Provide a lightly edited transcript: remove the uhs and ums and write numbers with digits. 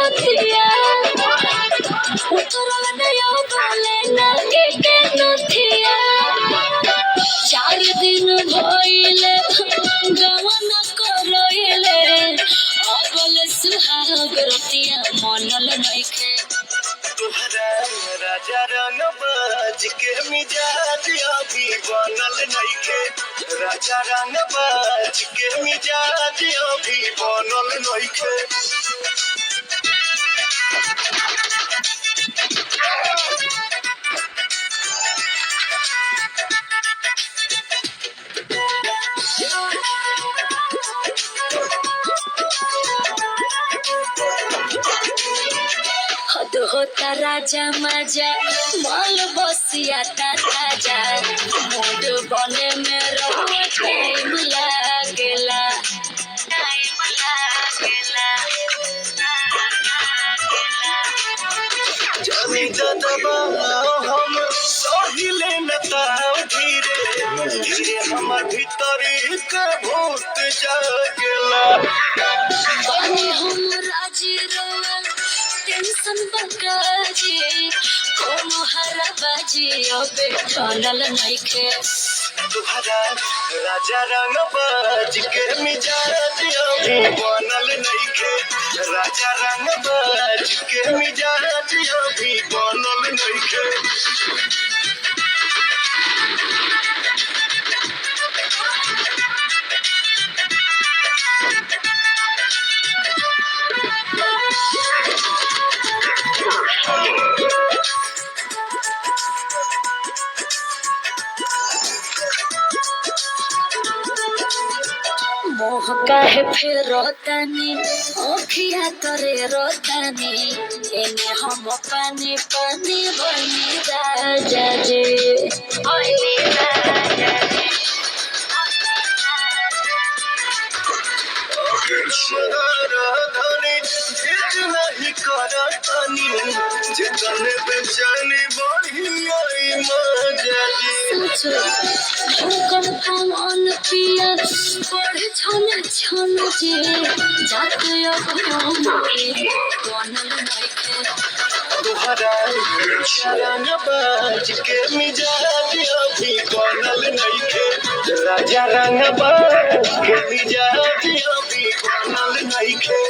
रतिया उतरल नया बोले नागे के नथिया 4 दिन भइले गवन करइले अबल सुहाग रतिया मनल नइखे तुहरा राजा रंग बाज के मिजाज अभी बनल नइखे राजा रंग बाज के मिजाज अभी बनल नइखे हद होता राजा मजा माल बसिया ताजा मूड बने में रहुआ टाइम लागेला जमी दबा हम सहिले न ताव धीरे धीरे हमर भीतरी के भूत जागेला बने हम राजी रोवल टेंशन बकाजी कोनो हरा बाजी अबे ठनल नइखे तुहरा राजा रंग बाज के मिजाज अभी बनल नइखे राजा रंग बाज के मिजाज अभी बनल नइखे मोह काहे फिर रोतानी ओखिया करे रोतानी एने हम पानी पानी बनी राजा जे बनी राजा जे धनी जिद नहीं करतनी जितने बेचैनी बढ़ी आई मजा जी धोकर पवन पिया पढ़े छन जे जाके अब बनल नइखे तुहरा रंग बाज के मिजाज अभी बनल नइखे राजा रंग बाज के मिजाज अभी बनल नइखे